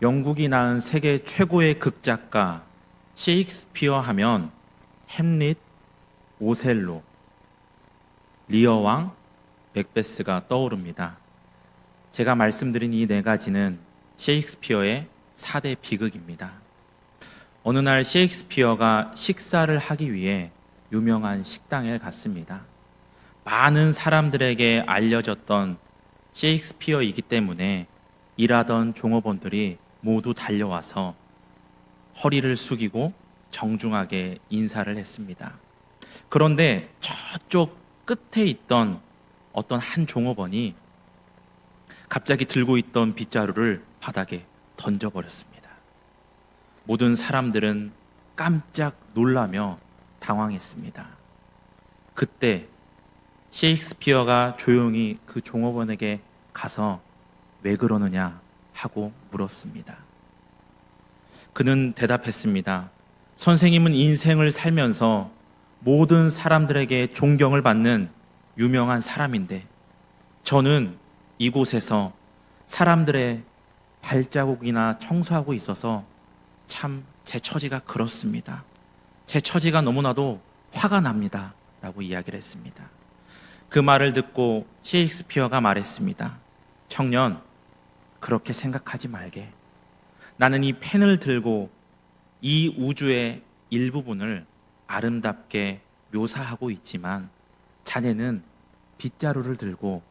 영국이 낳은 세계 최고의 극작가 셰익스피어 하면 햄릿, 오셀로, 리어왕, 맥베스가 떠오릅니다. 제가 말씀드린 이 네 가지는 셰익스피어의 4대 비극입니다. 어느 날 셰익스피어가 식사를 하기 위해 유명한 식당에 갔습니다. 많은 사람들에게 알려졌던 셰익스피어이기 때문에 일하던 종업원들이 모두 달려와서 허리를 숙이고 정중하게 인사를 했습니다. 그런데 저쪽 끝에 있던 어떤 한 종업원이 갑자기 들고 있던 빗자루를 바닥에 던져버렸습니다. 모든 사람들은 깜짝 놀라며 당황했습니다. 그때 셰익스피어가 조용히 그 종업원에게 가서 왜 그러느냐 하고 물었습니다. 그는 대답했습니다. 선생님은 인생을 살면서 모든 사람들에게 존경을 받는 유명한 사람인데 저는 이곳에서 사람들의 발자국이나 청소하고 있어서 참 제 처지가 그렇습니다. 제 처지가 너무나도 화가 납니다. 라고 이야기를 했습니다. 그 말을 듣고 셰익스피어가 말했습니다. 청년, 그렇게 생각하지 말게. 나는 이 펜을 들고 이 우주의 일부분을 아름답게 묘사하고 있지만 자네는 빗자루를 들고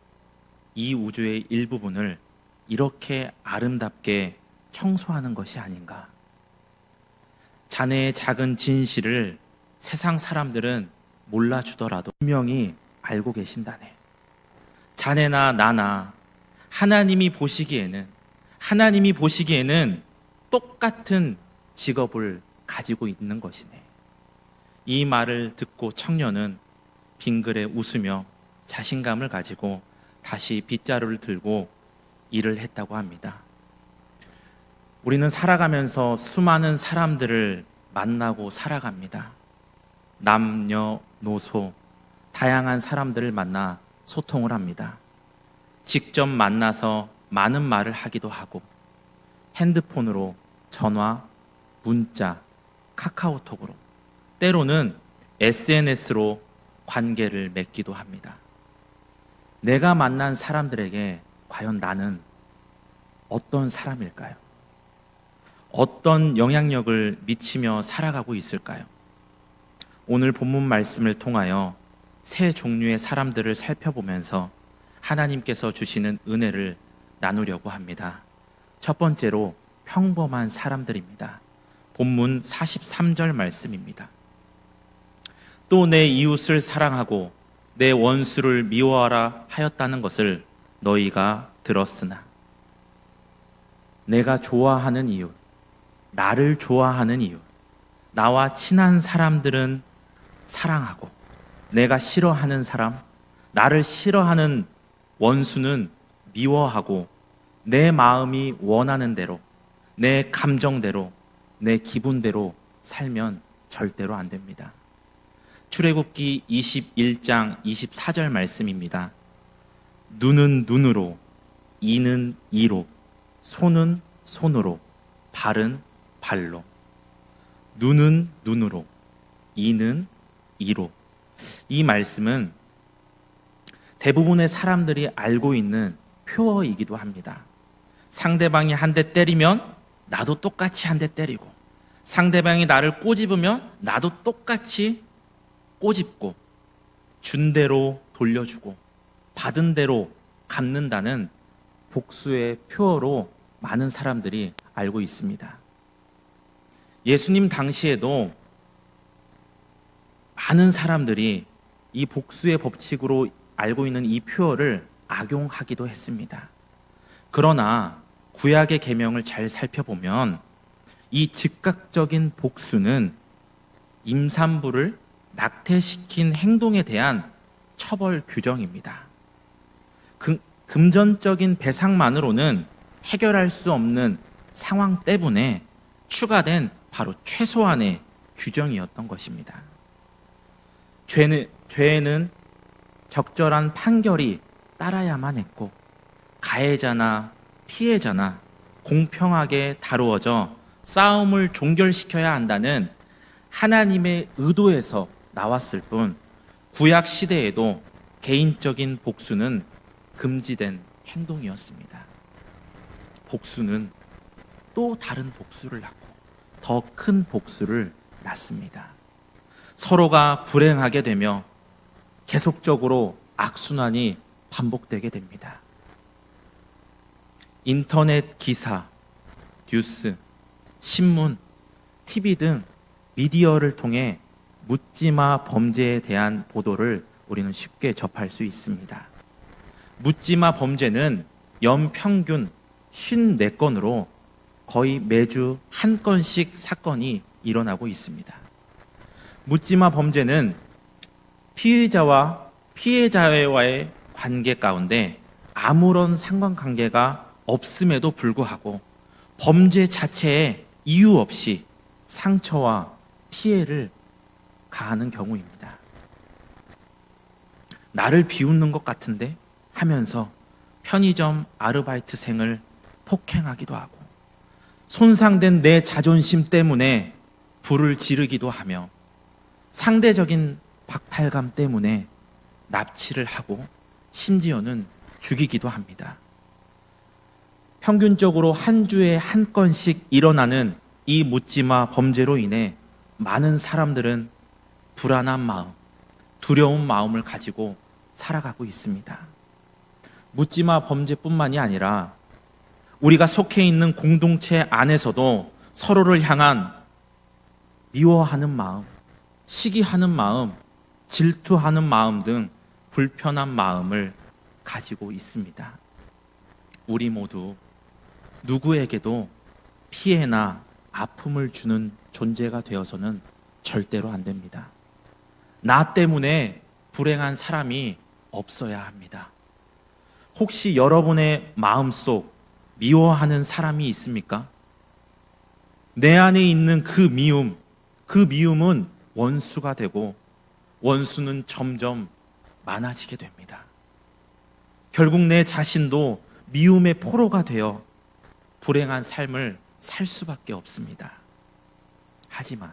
이 우주의 일부분을 이렇게 아름답게 청소하는 것이 아닌가. 자네의 작은 진실을 세상 사람들은 몰라주더라도 분명히 알고 계신다네. 자네나 나나 하나님이 보시기에는 똑같은 직업을 가지고 있는 것이네. 이 말을 듣고 청년은 빙그레 웃으며 자신감을 가지고 다시 빗자루를 들고 일을 했다고 합니다. 우리는 살아가면서 수많은 사람들을 만나고 살아갑니다. 남녀노소 다양한 사람들을 만나 소통을 합니다. 직접 만나서 많은 말을 하기도 하고 핸드폰으로 전화, 문자, 카카오톡으로 때로는 SNS로 관계를 맺기도 합니다. 내가 만난 사람들에게 과연 나는 어떤 사람일까요? 어떤 영향력을 미치며 살아가고 있을까요? 오늘 본문 말씀을 통하여 세 종류의 사람들을 살펴보면서 하나님께서 주시는 은혜를 나누려고 합니다. 첫 번째로 평범한 사람들입니다. 본문 43절 말씀입니다. 또 내 이웃을 사랑하고 내 원수를 미워하라 하였다는 것을 너희가 들었으나 내가 좋아하는 이웃, 나를 좋아하는 이웃, 나와 친한 사람들은 사랑하고 내가 싫어하는 사람, 나를 싫어하는 원수는 미워하고 내 마음이 원하는 대로, 내 감정대로, 내 기분대로 살면 절대로 안 됩니다. 출애굽기 21장 24절 말씀입니다. 눈은 눈으로, 이는 이로, 손은 손으로, 발은 발로. 눈은 눈으로, 이는 이로. 이 말씀은 대부분의 사람들이 알고 있는 표어이기도 합니다. 상대방이 한 대 때리면 나도 똑같이 한 대 때리고, 상대방이 나를 꼬집으면 나도 똑같이 꼬집고, 준 대로 돌려주고 받은 대로 갚는다는 복수의 표어로 많은 사람들이 알고 있습니다. 예수님 당시에도 많은 사람들이 이 복수의 법칙으로 알고 있는 이 표어를 악용하기도 했습니다. 그러나 구약의 계명을 잘 살펴보면 이 즉각적인 복수는 임산부를 낙태시킨 행동에 대한 처벌 규정입니다. 금전적인 배상만으로는 해결할 수 없는 상황 때문에 추가된 바로 최소한의 규정이었던 것입니다. 죄에는 적절한 판결이 따라야만 했고 가해자나 피해자나 공평하게 다루어져 싸움을 종결시켜야 한다는 하나님의 의도에서 나왔을 뿐 구약 시대에도 개인적인 복수는 금지된 행동이었습니다. 복수는 또 다른 복수를 낳고 더 큰 복수를 낳습니다. 서로가 불행하게 되며 계속적으로 악순환이 반복되게 됩니다. 인터넷 기사, 뉴스, 신문, TV 등 미디어를 통해 묻지마 범죄에 대한 보도를 우리는 쉽게 접할 수 있습니다. 묻지마 범죄는 연평균 54건으로 거의 매주 한 건씩 사건이 일어나고 있습니다. 묻지마 범죄는 피의자와 피해자와의 관계 가운데 아무런 상관관계가 없음에도 불구하고 범죄 자체에 이유 없이 상처와 피해를 가하는 경우입니다. 나를 비웃는 것 같은데 하면서 편의점 아르바이트생을 폭행하기도 하고 손상된 내 자존심 때문에 불을 지르기도 하며 상대적인 박탈감 때문에 납치를 하고 심지어는 죽이기도 합니다. 평균적으로 한 주에 한 건씩 일어나는 이 묻지마 범죄로 인해 많은 사람들은 불안한 마음, 두려운 마음을 가지고 살아가고 있습니다. 묻지마 범죄뿐만이 아니라 우리가 속해 있는 공동체 안에서도 서로를 향한 미워하는 마음, 시기하는 마음, 질투하는 마음 등 불편한 마음을 가지고 있습니다. 우리 모두 누구에게도 피해나 아픔을 주는 존재가 되어서는 절대로 안 됩니다. 나 때문에 불행한 사람이 없어야 합니다. 혹시 여러분의 마음속 미워하는 사람이 있습니까? 내 안에 있는 그 미움은 원수가 되고 원수는 점점 많아지게 됩니다. 결국 내 자신도 미움의 포로가 되어 불행한 삶을 살 수밖에 없습니다. 하지만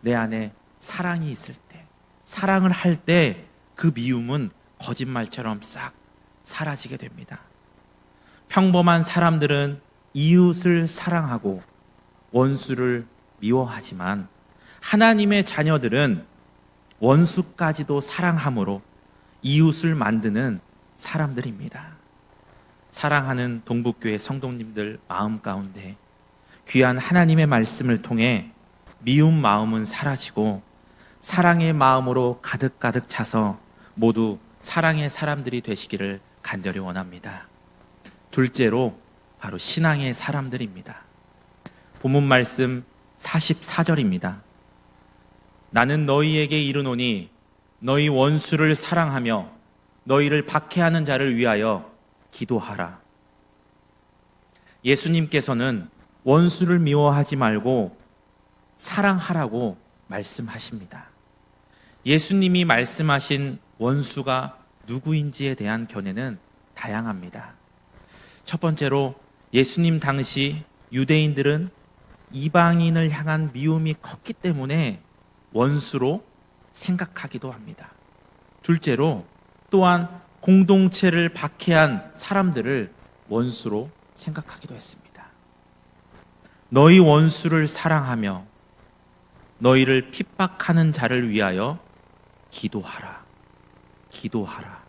내 안에 사랑이 있을 때, 사랑을 할 때 그 미움은 거짓말처럼 싹 사라지게 됩니다. 평범한 사람들은 이웃을 사랑하고 원수를 미워하지만 하나님의 자녀들은 원수까지도 사랑함으로 이웃을 만드는 사람들입니다. 사랑하는 동북교회 성도님들 마음 가운데 귀한 하나님의 말씀을 통해 미운 마음은 사라지고 사랑의 마음으로 가득가득 차서 모두 사랑의 사람들이 되시기를 간절히 원합니다. 둘째로 바로 신앙의 사람들입니다. 본문 말씀 44절입니다. 나는 너희에게 이르노니 너희 원수를 사랑하며 너희를 박해하는 자를 위하여 기도하라. 예수님께서는 원수를 미워하지 말고 사랑하라고 말씀하십니다. 예수님이 말씀하신 원수가 누구인지에 대한 견해는 다양합니다. 첫 번째로 예수님 당시 유대인들은 이방인을 향한 미움이 컸기 때문에 원수로 생각하기도 합니다. 둘째로 또한 공동체를 박해한 사람들을 원수로 생각하기도 했습니다. 너희 원수를 사랑하며 너희를 핍박하는 자를 위하여 기도하라. 기도하라.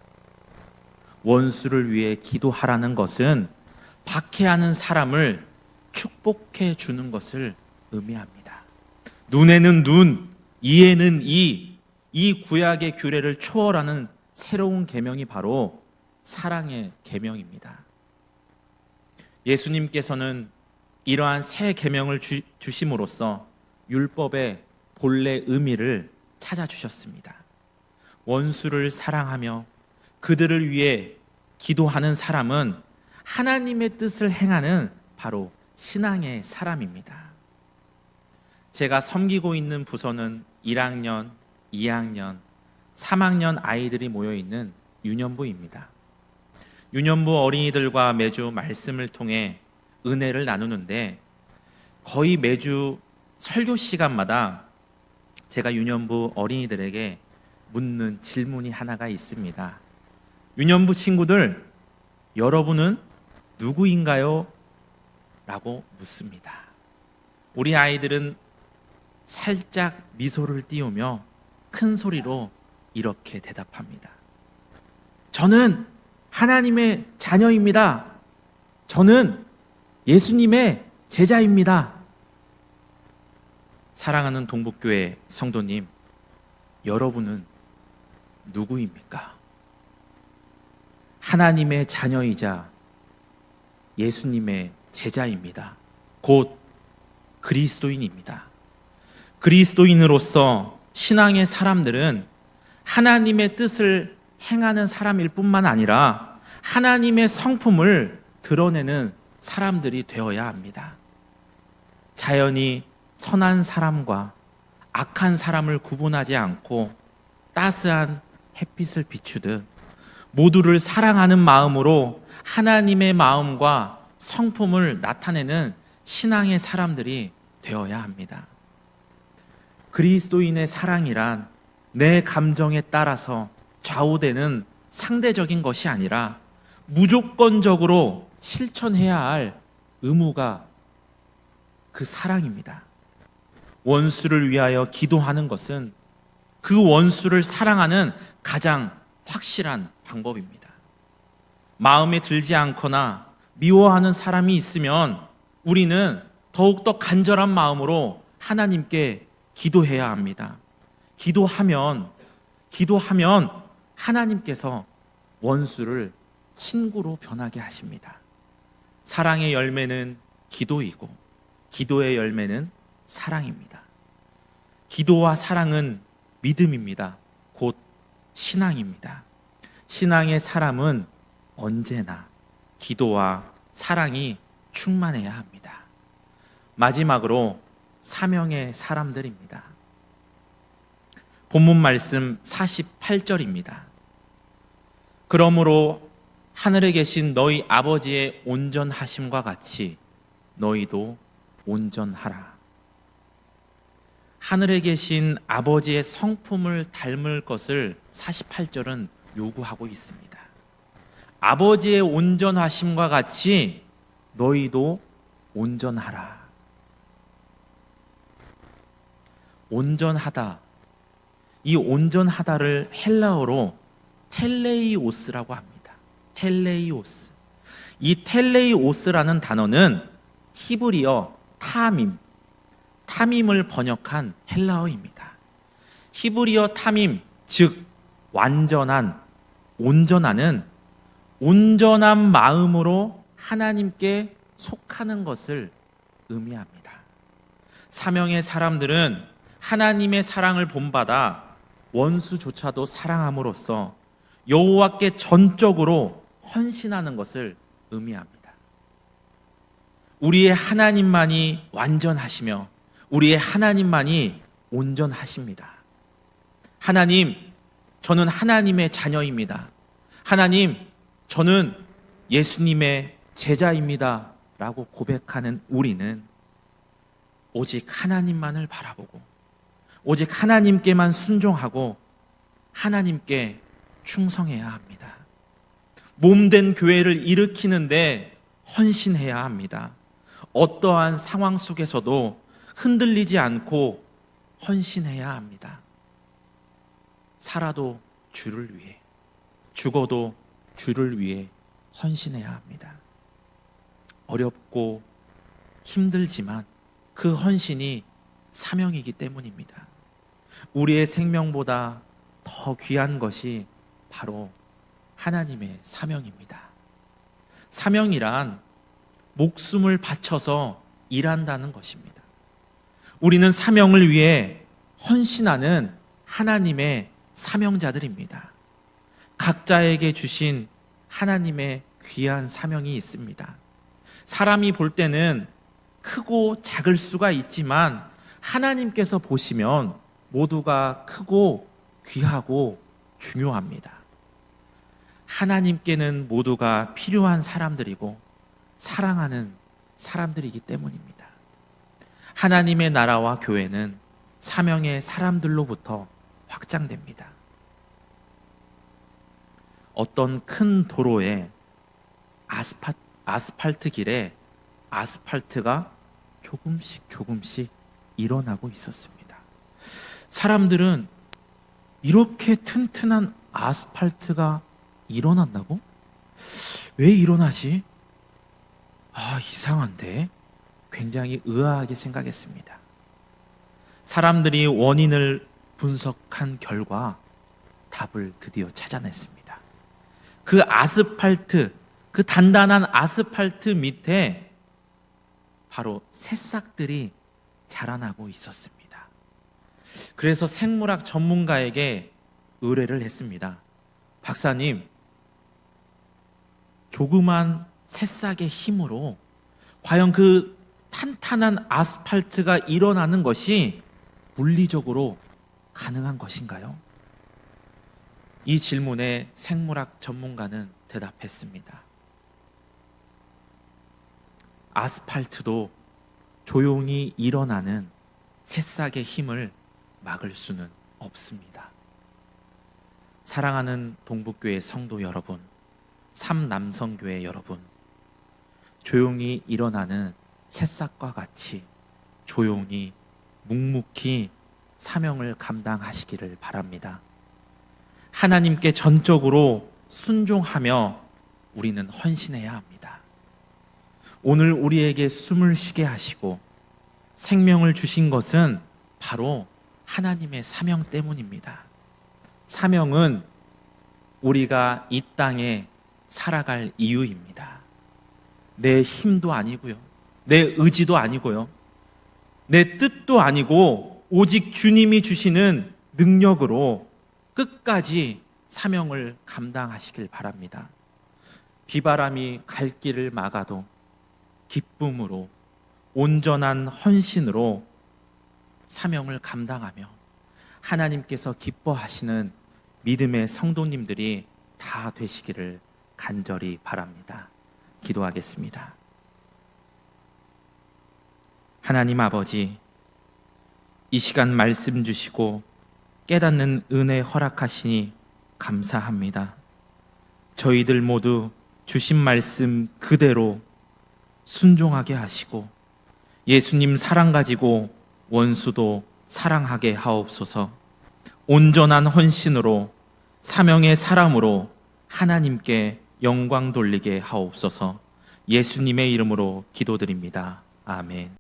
원수를 위해 기도하라는 것은 박해하는 사람을 축복해 주는 것을 의미합니다. 눈에는 눈, 이에는 이 구약의 규례를 초월하는 새로운 계명이 바로 사랑의 계명입니다. 예수님께서는 이러한 새 계명을 주심으로써 율법의 본래 의미를 찾아주셨습니다. 원수를 사랑하며 그들을 위해 기도하는 사람은 하나님의 뜻을 행하는 바로 신앙의 사람입니다. 제가 섬기고 있는 부서는 1학년, 2학년, 3학년 아이들이 모여있는 유년부입니다. 유년부 어린이들과 매주 말씀을 통해 은혜를 나누는데 거의 매주 설교 시간마다 제가 유년부 어린이들에게 묻는 질문이 하나가 있습니다. 유년부 친구들, 여러분은 누구인가요? 라고 묻습니다. 우리 아이들은 살짝 미소를 띄우며 큰 소리로 이렇게 대답합니다. 저는 하나님의 자녀입니다. 저는 예수님의 제자입니다. 사랑하는 동북교회 성도님, 여러분은 누구입니까? 하나님의 자녀이자 예수님의 제자입니다. 곧 그리스도인입니다. 그리스도인으로서 신앙의 사람들은 하나님의 뜻을 행하는 사람일 뿐만 아니라 하나님의 성품을 드러내는 사람들이 되어야 합니다. 자연히 선한 사람과 악한 사람을 구분하지 않고 따스한 햇빛을 비추듯 모두를 사랑하는 마음으로 하나님의 마음과 성품을 나타내는 신앙의 사람들이 되어야 합니다. 그리스도인의 사랑이란 내 감정에 따라서 좌우되는 상대적인 것이 아니라 무조건적으로 실천해야 할 의무가 그 사랑입니다. 원수를 위하여 기도하는 것은 그 원수를 사랑하는 가장 확실한 방법입니다. 마음에 들지 않거나 미워하는 사람이 있으면 우리는 더욱더 간절한 마음으로 하나님께 기도해야 합니다. 기도하면 하나님께서 원수를 친구로 변하게 하십니다. 사랑의 열매는 기도이고 기도의 열매는 사랑입니다. 기도와 사랑은 믿음입니다. 곧 신앙입니다. 신앙의 사람은 언제나 기도와 사랑이 충만해야 합니다. 마지막으로 사명의 사람들입니다. 본문 말씀 48절입니다. 그러므로 하늘에 계신 너희 아버지의 온전하심과 같이 너희도 온전하라. 하늘에 계신 아버지의 성품을 닮을 것을 48절은 요구하고 있습니다. 아버지의 온전하심과 같이 너희도 온전하라. 온전하다. 이 온전하다를 헬라어로 텔레이오스라고 합니다. 텔레이오스. 이 텔레이오스라는 단어는 히브리어 타밈을 번역한 헬라어입니다. 히브리어 타밈, 즉 완전한, 온전하는 온전한 마음으로 하나님께 속하는 것을 의미합니다. 사명의 사람들은 하나님의 사랑을 본받아 원수조차도 사랑함으로써 여호와께 전적으로 헌신하는 것을 의미합니다. 우리의 하나님만이 완전하시며 우리의 하나님만이 온전하십니다. 하나님, 저는 하나님의 자녀입니다. 하나님, 저는 예수님의 제자입니다. 라고 고백하는 우리는 오직 하나님만을 바라보고 오직 하나님께만 순종하고 하나님께 충성해야 합니다. 몸된 교회를 일으키는데 헌신해야 합니다. 어떠한 상황 속에서도 흔들리지 않고 헌신해야 합니다. 살아도 주를 위해, 죽어도 주를 위해 헌신해야 합니다. 어렵고 힘들지만 그 헌신이 사명이기 때문입니다. 우리의 생명보다 더 귀한 것이 바로 하나님의 사명입니다. 사명이란 목숨을 바쳐서 일한다는 것입니다. 우리는 사명을 위해 헌신하는 하나님의 사명자들입니다. 각자에게 주신 하나님의 귀한 사명이 있습니다. 사람이 볼 때는 크고 작을 수가 있지만 하나님께서 보시면 모두가 크고 귀하고 중요합니다. 하나님께는 모두가 필요한 사람들이고 사랑하는 사람들이기 때문입니다. 하나님의 나라와 교회는 사명의 사람들로부터 확장됩니다. 어떤 큰 도로에 아스팔트 길에 아스팔트가 조금씩 일어나고 있었습니다. 사람들은 이렇게 튼튼한 아스팔트가 일어난다고? 왜 일어나지? 이상한데? 굉장히 의아하게 생각했습니다. 사람들이 원인을 분석한 결과 답을 드디어 찾아냈습니다. 그 단단한 아스팔트 밑에 바로 새싹들이 자라나고 있었습니다. 그래서 생물학 전문가에게 의뢰를 했습니다. 박사님, 조그만 새싹의 힘으로 과연 그 탄탄한 아스팔트가 일어나는 것이 물리적으로 가능한 것인가요? 이 질문에 생물학 전문가는 대답했습니다. 아스팔트도 조용히 일어나는 새싹의 힘을 막을 수는 없습니다. 사랑하는 동북교회 성도 여러분, 삼남성교회 여러분, 조용히 일어나는 새싹과 같이 조용히 묵묵히 사명을 감당하시기를 바랍니다. 하나님께 전적으로 순종하며 우리는 헌신해야 합니다. 오늘 우리에게 숨을 쉬게 하시고 생명을 주신 것은 바로 하나님의 사명 때문입니다. 사명은 우리가 이 땅에 살아갈 이유입니다. 내 힘도 아니고요, 내 의지도 아니고요, 내 뜻도 아니고 오직 주님이 주시는 능력으로 끝까지 사명을 감당하시길 바랍니다. 비바람이 갈 길을 막아도 기쁨으로 온전한 헌신으로 사명을 감당하며 하나님께서 기뻐하시는 믿음의 성도님들이 다 되시기를 간절히 바랍니다. 기도하겠습니다. 하나님 아버지, 이 시간 말씀 주시고 깨닫는 은혜 허락하시니 감사합니다. 저희들 모두 주신 말씀 그대로 순종하게 하시고 예수님 사랑 가지고 원수도 사랑하게 하옵소서. 온전한 헌신으로 사명의 사람으로 하나님께 영광 돌리게 하옵소서. 예수님의 이름으로 기도드립니다. 아멘.